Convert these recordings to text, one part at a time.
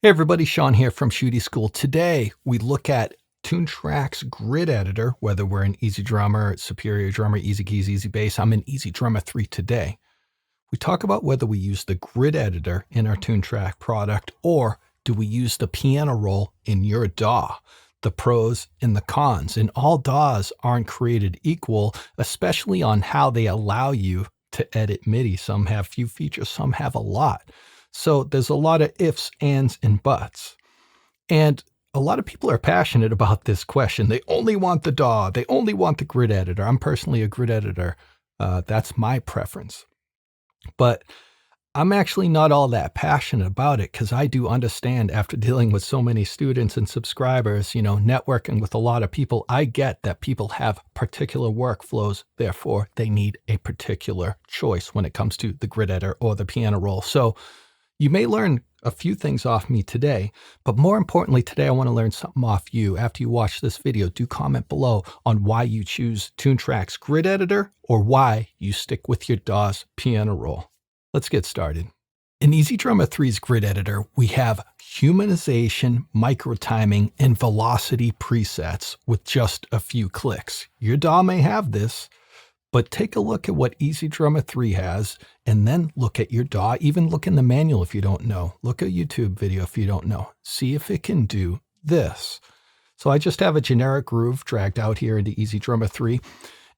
Hey everybody, Sean here from Shootie School. Today we look at TuneTrack's grid editor, whether we're in EZDrummer, Superior Drummer, Easy Keys, Easy Bass. I'm in EZDrummer 3 today. We talk about whether we use the grid editor in our TuneTrack product or do we use the piano roll in your DAW, the pros and the cons. And all DAWs aren't created equal, especially on how they allow you to edit MIDI. Some have few features, some have a lot. So there's a lot of ifs, ands, and buts. And a lot of people are passionate about this question. They only want the DAW. They only want the grid editor. I'm personally a grid editor. That's my preference. But I'm actually not all that passionate about it because I do understand after dealing with so many students and subscribers, networking with a lot of people, I get that people have particular workflows. Therefore, they need a particular choice when it comes to the grid editor or the piano roll. So you may learn a few things off me today, but more importantly, today I want to learn something off you. After you watch this video, do comment below on why you choose TuneTrack's grid editor or why you stick with your DAW's piano roll. Let's get started. In EZDrummer 3's grid editor, we have humanization, micro timing, and velocity presets with just a few clicks. Your DAW may have this, but take a look at what EZDrummer 3 has, and then look at your DAW. Even look in the manual if you don't know. Look at a YouTube video if you don't know. See if it can do this. So I just have a generic groove dragged out here into EZDrummer 3.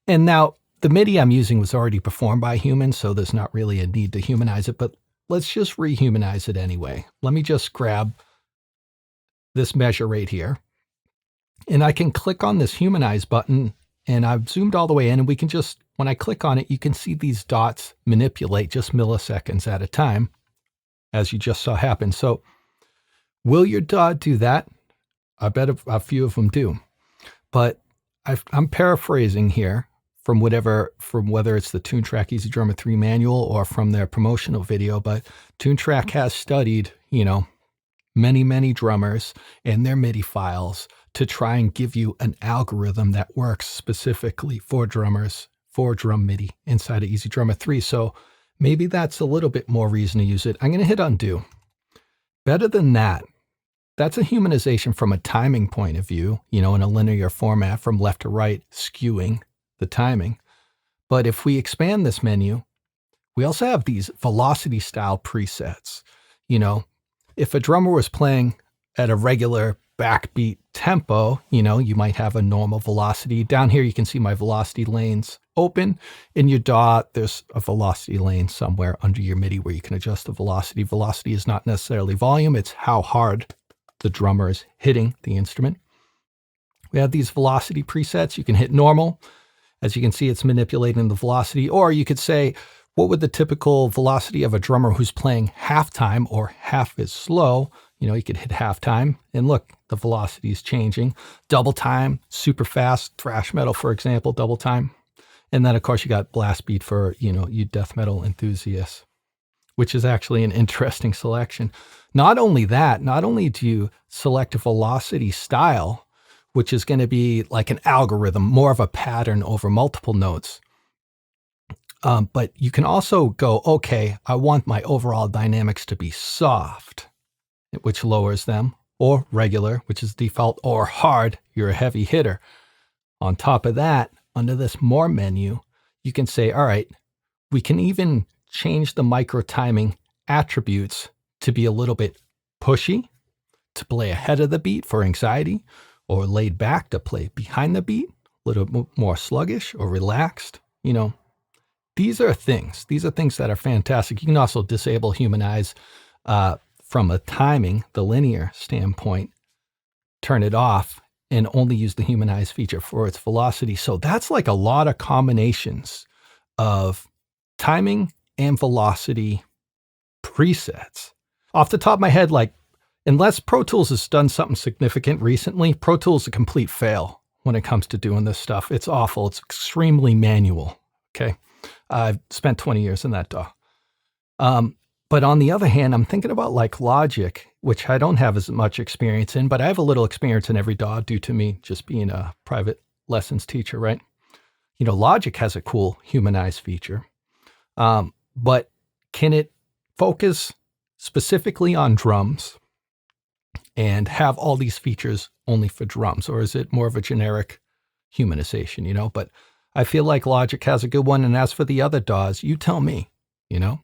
And now the MIDI I'm using was already performed by humans, so there's not really a need to humanize it, but let's just rehumanize it anyway. Let me just grab this measure right here, and I can click on this humanize button, and I've zoomed all the way in, and we can just, when I click on it, you can see these dots manipulate just milliseconds at a time, as you just saw happen. So will your DAW do that? I bet a few of them do. But I'm paraphrasing here from whether it's the TuneTrack EZDrummer 3 manual or from their promotional video, but TuneTrack has studied, many, many drummers and their MIDI files to try and give you an algorithm that works specifically for drummers, for drum MIDI inside of EZDrummer 3. So maybe that's a little bit more reason to use it. I'm going to hit undo. Better than that, that's a humanization from a timing point of view, in a linear format from left to right, skewing the timing. But if we expand this menu, we also have these velocity style presets. If a drummer was playing at a regular backbeat tempo, you might have a normal velocity. Down here, you can see my velocity lanes open. In your DAW, there's a velocity lane somewhere under your MIDI where you can adjust the velocity. Velocity is not necessarily volume. It's how hard the drummer is hitting the instrument. We have these velocity presets. You can hit normal. As you can see, it's manipulating the velocity. Or you could say, what would the typical velocity of a drummer who's playing halftime or half as slow? You could hit halftime and look, the velocity is changing. Double time, super fast, thrash metal, for example, double time. And then, of course, you got blast beat for, you death metal enthusiasts, which is actually an interesting selection. Not only that, not only do you select a velocity style, which is going to be like an algorithm, more of a pattern over multiple notes. But you can also go, okay, I want my overall dynamics to be soft, which lowers them, or regular, which is default, or hard, you're a heavy hitter. On top of that, under this more menu, you can say, all right, we can even change the micro timing attributes to be a little bit pushy, to play ahead of the beat for anxiety, or laid back to play behind the beat, a little more sluggish or relaxed. These are things that are fantastic. You can also disable humanize from a timing, the linear standpoint, turn it off and only use the humanize feature for its velocity. So that's like a lot of combinations of timing and velocity presets. Off the top of my head, unless Pro Tools has done something significant recently, Pro Tools is a complete fail when it comes to doing this stuff. It's awful. It's extremely manual. Okay. I've spent 20 years in that DAW. But on the other hand, I'm thinking about Logic, which I don't have as much experience in, but I have a little experience in every DAW due to me just being a private lessons teacher, right? Logic has a cool humanize feature, but can it focus specifically on drums? and have all these features only for drums? Or is it more of a generic humanization, you know? But I feel like Logic has a good one. And as for the other DAWs, you tell me, you know?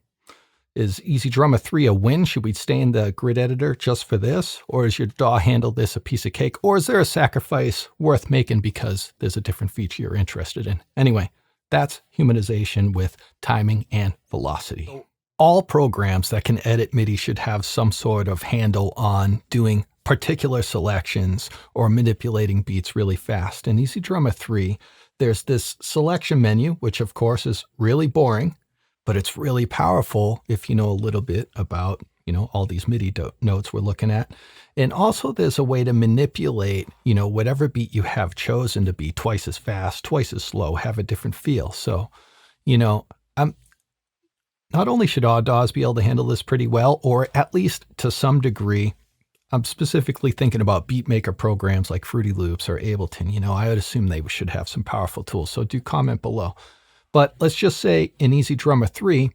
Is EZDrummer 3 a win? Should we stay in the grid editor just for this? Or is your DAW handle this a piece of cake? Or is there a sacrifice worth making because there's a different feature you're interested in? Anyway, that's humanization with timing and velocity. All programs that can edit MIDI should have some sort of handle on doing particular selections or manipulating beats really fast. In EZDrummer 3, there's this selection menu, which of course is really boring, but it's really powerful if you know a little bit about, you know, all these MIDI notes we're looking at. And also there's a way to manipulate, you know, whatever beat you have chosen to be twice as fast, twice as slow, have a different feel. So, you know, not only should all DAWs be able to handle this pretty well, or at least to some degree, I'm specifically thinking about beat maker programs like Fruity Loops or Ableton. You know, I would assume they should have some powerful tools. So do comment below. But let's just say in EZDrummer 3,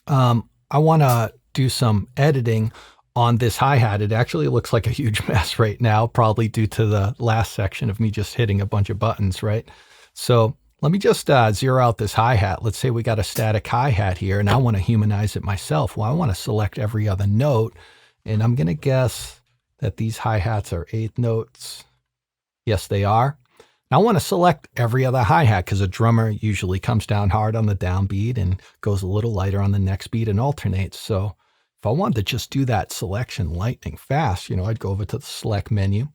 I want to do some editing on this hi-hat. It actually looks like a huge mess right now, probably due to the last section of me just hitting a bunch of buttons, right? So let me just zero out this hi-hat. Let's say we got a static hi-hat here, and I want to humanize it myself. Well, I want to select every other note, and I'm going to guess that these hi-hats are eighth notes. Yes, they are. I want to select every other hi-hat because a drummer usually comes down hard on the downbeat and goes a little lighter on the next beat and alternates. So if I wanted to just do that selection lightning fast, you know, I'd go over to the select menu.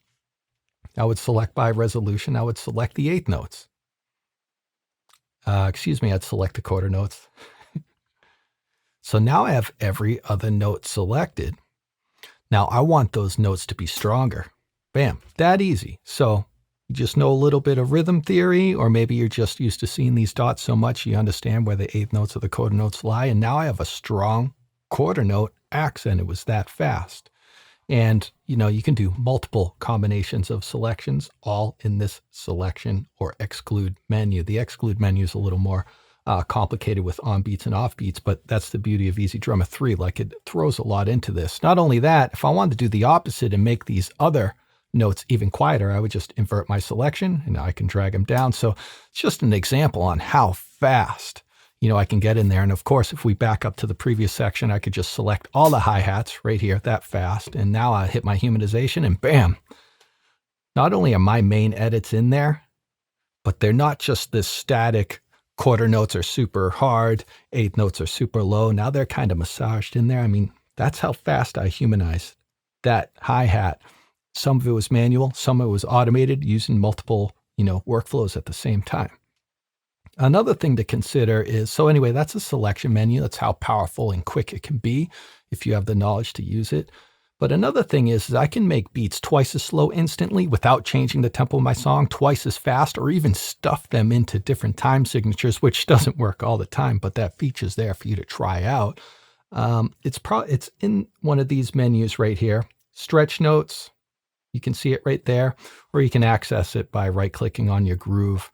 I would select by resolution. I would select the eighth notes. I'd select the quarter notes. So now I have every other note selected. Now I want those notes to be stronger. Bam, that easy. So you just know a little bit of rhythm theory, or maybe you're just used to seeing these dots so much you understand where the eighth notes of the quarter notes lie. And now I have a strong quarter note accent. It was that fast. And, you know, you can do multiple combinations of selections all in this selection or exclude menu. The exclude menu is a little more complicated with on beats and off beats, but that's the beauty of EZDrummer 3. Like, it throws a lot into this. Not only that, if I wanted to do the opposite and make these other notes even quieter, I would just invert my selection and I can drag them down. So it's just an example on how fast, you know, I can get in there. And of course, if we back up to the previous section, I could just select all the hi-hats right here that fast. And now I hit my humanization and bam, not only are my main edits in there, but they're not just this static quarter notes are super hard, eighth notes are super low. Now they're kind of massaged in there. I mean, that's how fast I humanized that hi-hat. Some of it was manual, some of it was automated using multiple, you know, workflows at the same time. Another thing to consider is, so anyway, that's a selection menu. That's how powerful and quick it can be if you have the knowledge to use it. But another thing is I can make beats twice as slow instantly without changing the tempo of my song, twice as fast, or even stuff them into different time signatures, which doesn't work all the time, but that feature's there for you to try out. It's in one of these menus right here, stretch notes. You can see it right there, or you can access it by right-clicking on your groove.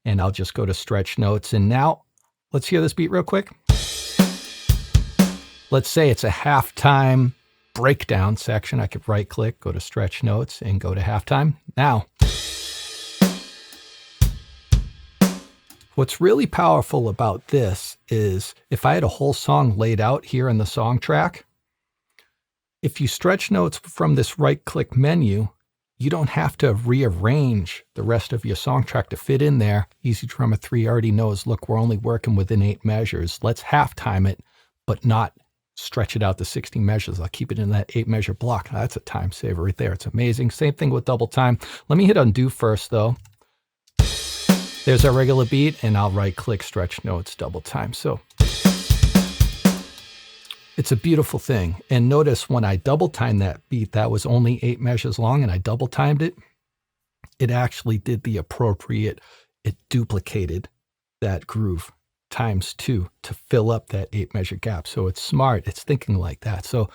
And I'll just go to stretch notes. And now let's hear this beat real quick. Let's say it's a halftime breakdown section. I could right-click, go to stretch notes, and go to halftime. Now, what's really powerful about this is if I had a whole song laid out here in the song track, if you stretch notes from this right-click menu, you don't have to rearrange the rest of your song track to fit in there. EZDrummer 3 already knows, look, we're only working within 8 measures. Let's half-time it, but not stretch it out to 16 measures. I'll keep it in that 8-measure block. Now, that's a time saver right there. It's amazing. Same thing with double time. Let me hit undo first, though. There's our regular beat, and I'll right-click stretch notes, double time. So it's a beautiful thing. And notice when I double timed that beat, that was only 8 measures long, and I double timed it, it actually did the appropriate, it duplicated that groove ×2 to fill up that 8-measure gap. So it's smart. It's thinking like that. So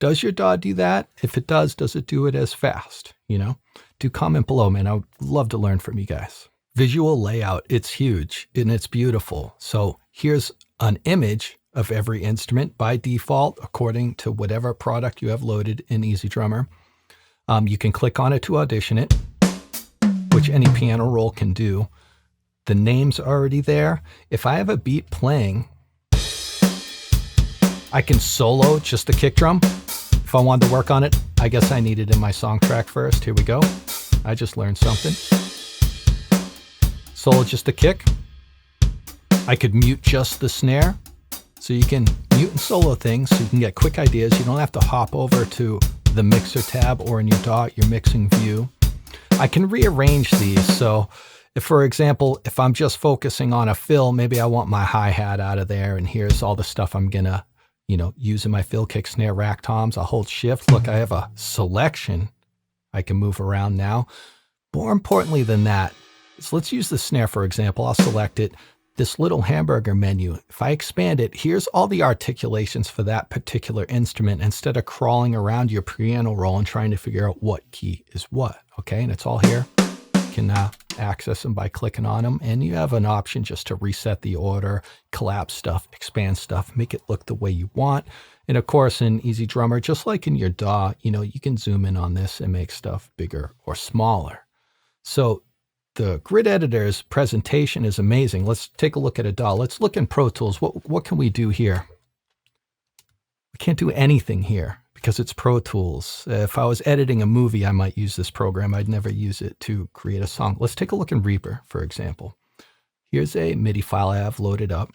does your DAW do that? If it does it do it as fast? You know, do comment below, man. I would love to learn from you guys. Visual layout, it's huge and it's beautiful. So here's an image of every instrument by default, according to whatever product you have loaded in EZDrummer. You can click on it to audition it, which any piano roll can do. The name's already there. If I have a beat playing, I can solo just the kick drum. If I wanted to work on it, I guess I need it in my song track first. Here we go. I just learned something. Solo just the kick. I could mute just the snare. So you can mute and solo things so you can get quick ideas. You don't have to hop over to the mixer tab or in your DAW, your mixing view. I can rearrange these. So if, for example, if I'm just focusing on a fill, maybe I want my hi-hat out of there and here's all the stuff I'm gonna, use in my fill, kick, snare, rack, toms. I'll hold shift. Look, I have a selection I can move around now. More importantly than that, so let's use the snare, for example. I'll select it. This little hamburger menu, if I expand it, here's all the articulations for that particular instrument instead of crawling around your piano roll and trying to figure out what key is what, okay? And it's all here. You can access them by clicking on them, and you have an option just to reset the order, collapse stuff, expand stuff, make it look the way you want. And of course, in EZDrummer, just like in your DAW, you can zoom in on this and make stuff bigger or smaller. So the grid editor's presentation is amazing. Let's take a look at a DAW. Let's look in Pro Tools. What can we do here? We can't do anything here because it's Pro Tools. If I was editing a movie, I might use this program. I'd never use it to create a song. Let's take a look in Reaper, for example. Here's a MIDI file I have loaded up.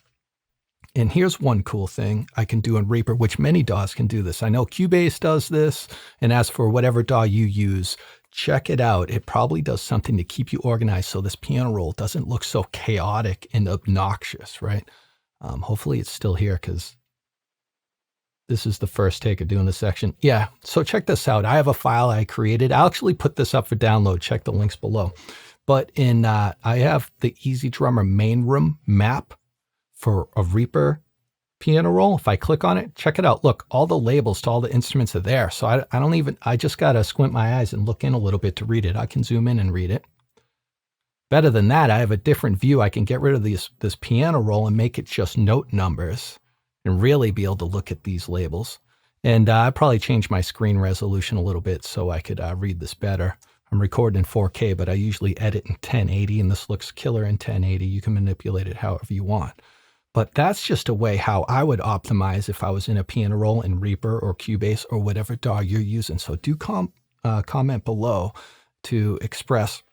And here's one cool thing I can do in Reaper, which many DAWs can do this. I know Cubase does this. And as for whatever DAW you use, check it out. It probably does something to keep you organized so this piano roll doesn't look so chaotic and obnoxious, right? Hopefully it's still here because this is the first take of doing this section. Yeah, so check this out. I have a file I created. I'll actually put this up for download. Check the links below. But I have the EZDrummer main room map for a Reaper piano roll. If I click on it, check it out. Look, all the labels to all the instruments are there. So I just got to squint my eyes and look in a little bit to read it. I can zoom in and read it. Better than that, I have a different view. I can get rid of this piano roll and make it just note numbers and really be able to look at these labels. And I probably changed my screen resolution a little bit so I could read this better. I'm recording in 4K, but I usually edit in 1080, and this looks killer in 1080. You can manipulate it however you want. But that's just a way how I would optimize if I was in a piano roll in Reaper or Cubase or whatever DAW you're using. So do comment below to express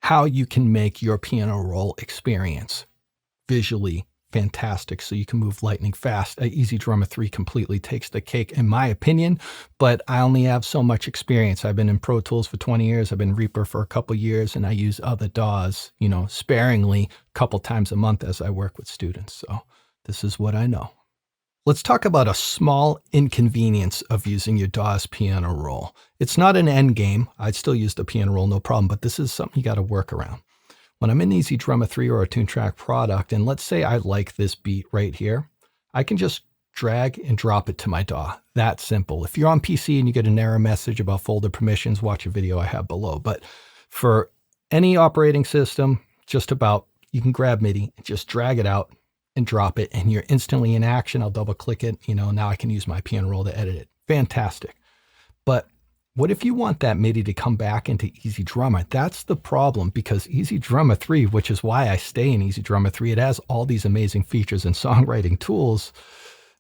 how you can make your piano roll experience visually fantastic so you can move lightning fast. EZDrummer 3 completely takes the cake in my opinion, but I only have so much experience. I've been in Pro Tools for 20 years. I've been in Reaper for a couple years, and I use other DAWs, sparingly a couple times a month as I work with students. So this is what I know. Let's talk about a small inconvenience of using your DAW's piano roll. It's not an end game. I'd still use the piano roll, no problem, but this is something you got to work around. When I'm in EZDrummer 3 or a TuneTrack product, and let's say I like this beat right here, I can just drag and drop it to my DAW. That simple. If you're on PC and you get an error message about folder permissions, watch a video I have below. But for any operating system, just about, you can grab Midi and just drag it out and drop it, and you're instantly in action. I'll double click it. Now I can use my piano roll to edit it. Fantastic. But what if you want that Midi to come back into EZDrummer? That's the problem, because EZDrummer 3, which is why I stay in EZDrummer 3, it has all these amazing features and songwriting tools,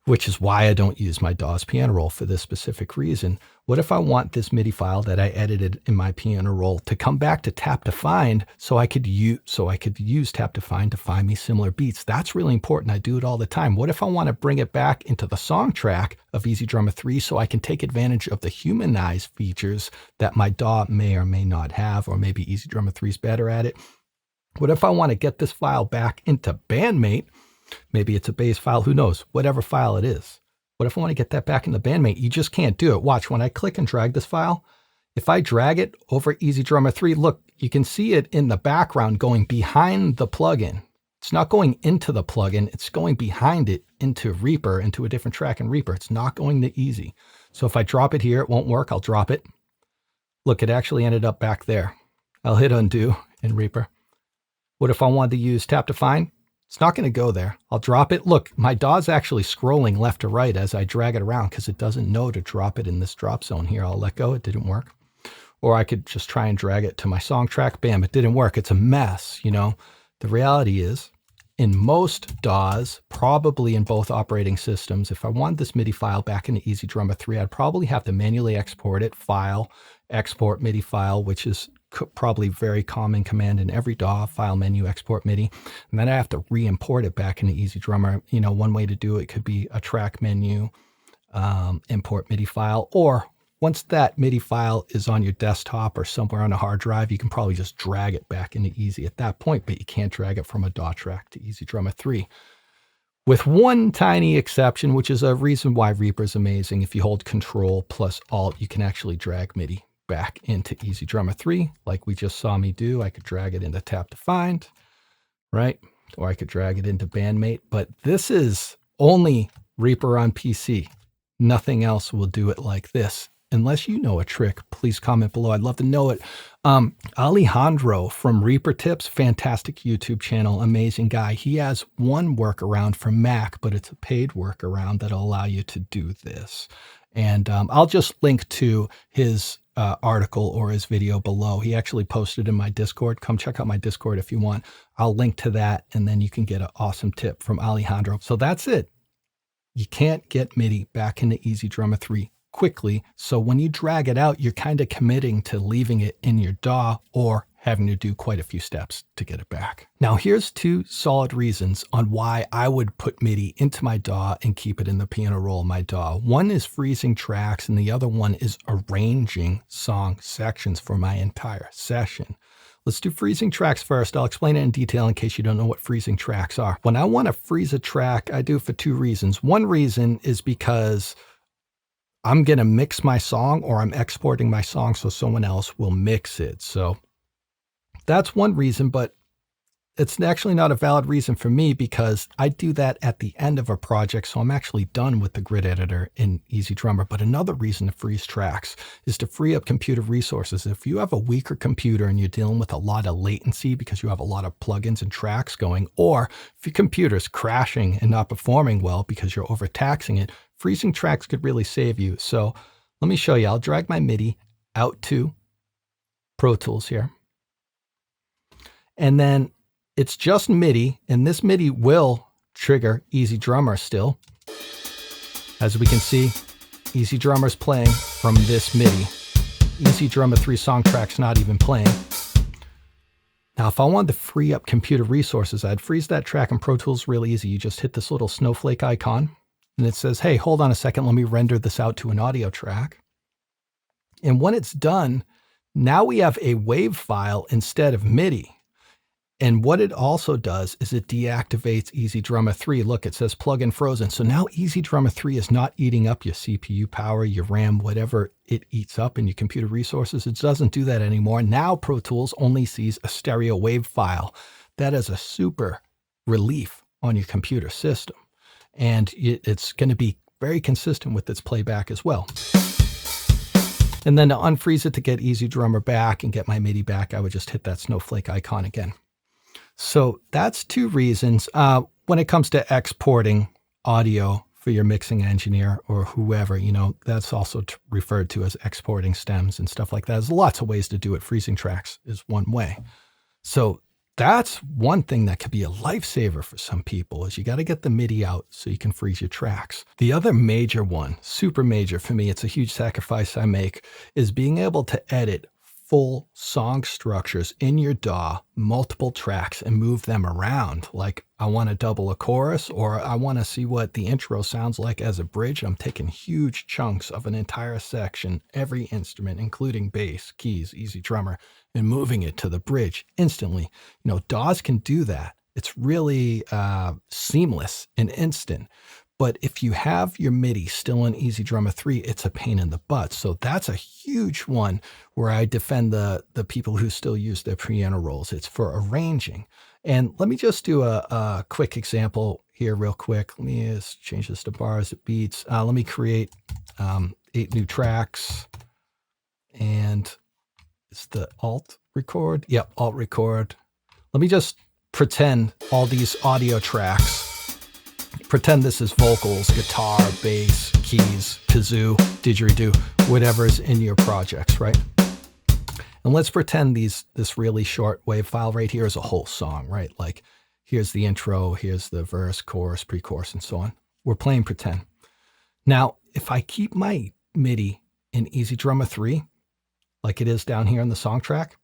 which is why I don't use my DAW's piano roll for this specific reason. What if I want this MIDI file that I edited in my piano roll to come back to Tap to Find so I could use Tap to find me similar beats? That's really important. I do it all the time. What if I want to bring it back into the song track of EZDrummer 3 so I can take advantage of the Humanize features that my DAW may or may not have, or maybe EZDrummer 3 is better at it? What if I want to get this file back into Bandmate? Maybe it's a base file, who knows, whatever file it is. What if I want to get that back in the Bandmate? You just can't do it. Watch, when I click and drag this file, if I drag it over EZDrummer 3, look, you can see it in the background going behind the plugin. It's not going into the plugin, it's going behind it into Reaper, into a different track in Reaper. It's not going to Easy. So if I drop it here, it won't work. I'll drop it. Look, it actually ended up back there. I'll hit undo in Reaper. What if I wanted to use Tap to Find? It's not going to go there. I'll drop it. Look, my DAW's actually scrolling left to right as I drag it around because it doesn't know to drop it in this drop zone here. I'll let go. It didn't work. Or I could just try and drag it to my song track. Bam, it didn't work. It's a mess, you know. The reality is, in most DAWs, probably in both operating systems, if I want this MIDI file back into EZDrummer 3, I'd probably have to manually export it, file, export MIDI file, which is probably very common command in every DAW, file menu, export MIDI. And then I have to re-import it back into EZDrummer. You know, one way to do it could be a track menu, import MIDI file, or once that MIDI file is on your desktop or somewhere on a hard drive, you can probably just drag it back into Easy at that point, but you can't drag it from a DAW track to EZDrummer 3. With one tiny exception, which is a reason why Reaper is amazing. If you hold Control plus Alt, you can actually drag MIDI back into EZDrummer 3, like we just saw me do. I could drag it into Tap to Find, right? Or I could drag it into Bandmate, but this is only Reaper on PC. Nothing else will do it like this. Unless you know a trick, please comment below. I'd love to know it. Alejandro from Reaper Tips, fantastic YouTube channel, amazing guy. He has one workaround for Mac, but it's a paid workaround that'll allow you to do this. And I'll just link to his article or his video below. He actually posted in my Discord. Come check out my Discord if you want. I'll link to that, and then you can get an awesome tip from Alejandro. So that's it. You can't get MIDI back into EZDrummer 3 quickly. So when you drag it out, you're kind of committing to leaving it in your DAW or having to do quite a few steps to get it back. Now here's two solid reasons on why I would put MIDI into my DAW and keep it in the piano roll of my DAW. One is freezing tracks and the other one is arranging song sections for my entire session. Let's do freezing tracks first. I'll explain it in detail in case you don't know what freezing tracks are. When I want to freeze a track, I do it for two reasons. One reason is because I'm going to mix my song or I'm exporting my song so someone else will mix it. So that's one reason, but it's actually not a valid reason for me because I do that at the end of a project. So I'm actually done with the grid editor in EZDrummer. But another reason to freeze tracks is to free up computer resources. If you have a weaker computer and you're dealing with a lot of latency because you have a lot of plugins and tracks going, or if your computer's crashing and not performing well because you're overtaxing it, freezing tracks could really save you. So let me show you. I'll drag my MIDI out to Pro Tools here. And then it's just MIDI, and this MIDI will trigger EZDrummer still. As we can see, EZDrummer's playing from this MIDI. EZDrummer 3 song track's not even playing. Now, if I wanted to free up computer resources, I'd freeze that track in Pro Tools real easy. You just hit this little snowflake icon, and it says, hey, hold on a second, let me render this out to an audio track. And when it's done, now we have a WAV file instead of MIDI. And what it also does is it deactivates EZDrummer 3. Look, it says plugin frozen. So now EZDrummer 3 is not eating up your CPU power, your RAM, whatever it eats up in your computer resources. It doesn't do that anymore. Now Pro Tools only sees a stereo WAV file. That is a super relief on your computer system. And it's going to be very consistent with its playback as well. And then to unfreeze it to get EZDrummer back and get my MIDI back, I would just hit that snowflake icon again. So that's two reasons. When it comes to exporting audio for your mixing engineer or whoever, you know, that's also referred to as exporting stems and stuff like that. There's lots of ways to do it. Freezing tracks is one way. So that's one thing that could be a lifesaver for some people is you got to get the MIDI out so you can freeze your tracks. The other major one, super major for me, it's a huge sacrifice I make, is being able to edit full song structures in your DAW, multiple tracks, and move them around. Like I want to double a chorus, or I want to see what the intro sounds like as a bridge. I'm taking huge chunks of an entire section, every instrument, including bass, keys, EZDrummer, and moving it to the bridge instantly. You know, DAWs can do that. It's really seamless and instant. But if you have your MIDI still in EZDrummer 3, it's a pain in the butt. So that's a huge one where I defend the people who still use their piano rolls. It's for arranging. And let me just do a quick example here real quick. Let me just change this to bars, beats. Let me create 8 new tracks. And it's the alt record. Yep, alt record. Let me just pretend all these audio tracks, pretend this is vocals, guitar, bass, keys, kazoo, didgeridoo, whatever's in your projects, right? And let's pretend this really short wave file right here is a whole song, right? Like here's the intro, here's the verse, chorus, pre-chorus, and so on. We're playing pretend. Now, if I keep my MIDI in EZDrummer 3, like it is down here in the song track,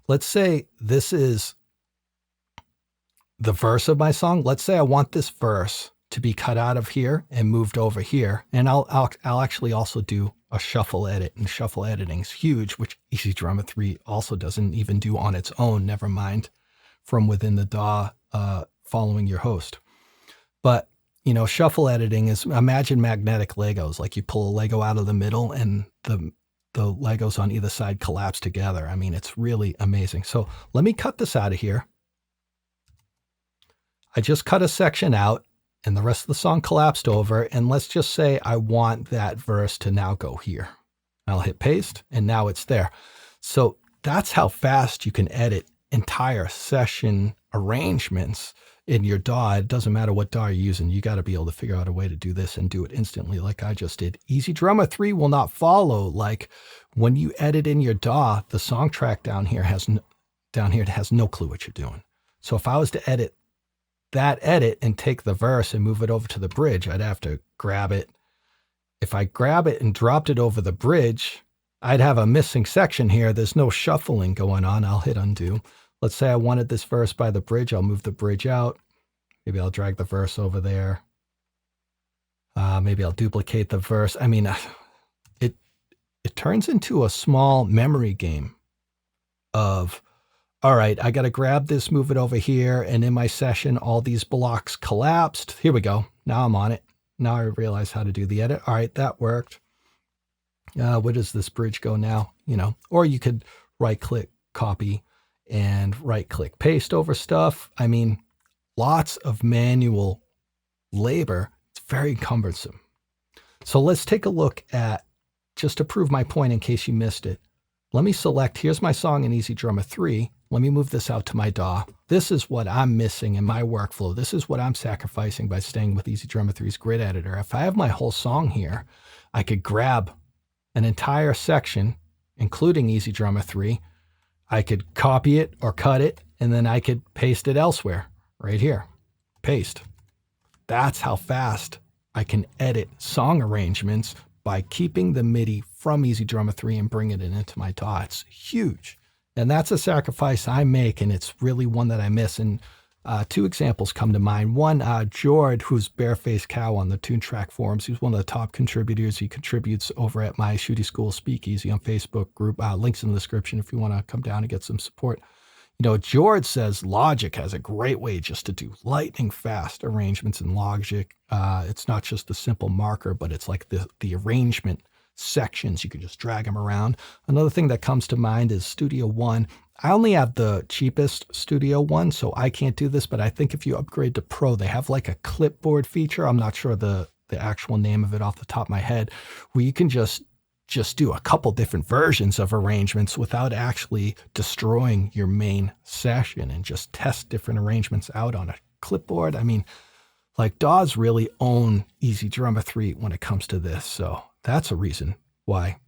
let's say this is the verse of my song. Let's say I want this verse to be cut out of here and moved over here. And I'll actually also do a shuffle edit, and shuffle editing is huge, which EZDrummer 3 also doesn't even do on its own, never mind from within the DAW following your host. But, you know, shuffle editing is, imagine magnetic Legos, like you pull a Lego out of the middle and the Legos on either side collapse together. I mean, it's really amazing. So let me cut this out of here. I just cut a section out and the rest of the song collapsed over. And let's just say I want that verse to now go here. I'll hit paste and now it's there. So that's how fast you can edit entire session arrangements in your DAW. It doesn't matter what DAW you're using. You got to be able to figure out a way to do this and do it instantly like I just did. EZDrummer 3 will not follow. Like when you edit in your DAW, the song track down here has no clue what you're doing. So if I was to edit that edit and take the verse and move it over to the bridge, I'd have to grab it. If I grab it and dropped it over the bridge, I'd have a missing section here. There's no shuffling going on. I'll hit undo. Let's say I wanted this verse by the bridge. I'll move the bridge out. Maybe I'll drag the verse over there. Maybe I'll duplicate the verse. I mean, it turns into a small memory game of, all right, I got to grab this, move it over here. And in my session, all these blocks collapsed. Here we go. Now I'm on it. Now I realize how to do the edit. All right, that worked. Where does this bridge go now? You know, or you could right click, copy, and right click, paste over stuff. I mean, lots of manual labor. It's very cumbersome. So let's take a look at, just to prove my point in case you missed it. Let me select, here's my song in EZDrummer 3. Let me move this out to my DAW. This is what I'm missing in my workflow. This is what I'm sacrificing by staying with EZDrummer 3's grid editor. If I have my whole song here, I could grab an entire section, including EZDrummer 3. I could copy it or cut it, and then I could paste it elsewhere, right here. Paste. That's how fast I can edit song arrangements by keeping the MIDI from EZDrummer 3 and bringing it into my DAW. It's huge. And that's a sacrifice I make, and it's really one that I miss. And two examples come to mind. One, Jord, who's Barefaced Cow on the Toontrack forums. He's one of the top contributors. He contributes over at my Shootie School Speakeasy on Facebook group. Links in the description if you want to come down and get some support. You know, Jord says Logic has a great way just to do lightning fast arrangements in Logic. It's not just the simple marker, but it's like the arrangement sections. You can just drag them around. Another thing that comes to mind is Studio One. I only have the cheapest Studio One, so I can't do this, but I think if you upgrade to Pro, they have like a clipboard feature. I'm not sure the actual name of it off the top of my head, where you can just do a couple different versions of arrangements without actually destroying your main session, and just test different arrangements out on a clipboard. I mean, like DAWs really own EZDrummer 3 when it comes to this. So that's a reason why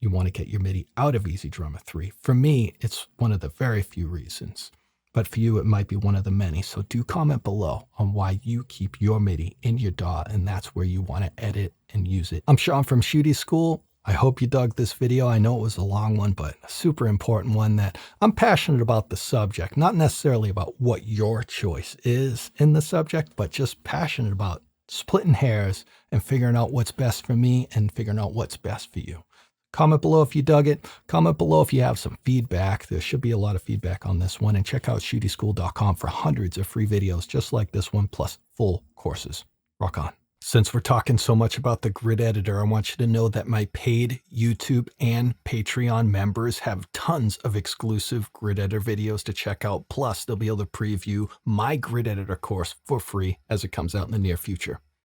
you want to get your MIDI out of EZDrummer 3. For me, it's one of the very few reasons, but for you, it might be one of the many. So do comment below on why you keep your MIDI in your DAW, and that's where you want to edit and use it. I'm Sean from Shootie School. I hope you dug this video. I know it was a long one, but a super important one that I'm passionate about the subject, not necessarily about what your choice is in the subject, but just passionate about splitting hairs and figuring out what's best for me and figuring out what's best for you. Comment below if you dug it. Comment below if you have some feedback. There should be a lot of feedback on this one. And check out shootieschool.com for hundreds of free videos just like this one, plus full courses. Rock on. Since we're talking so much about the grid editor, I want you to know that my paid YouTube and Patreon members have tons of exclusive grid editor videos to check out. Plus, they'll be able to preview my grid editor course for free as it comes out in the near future.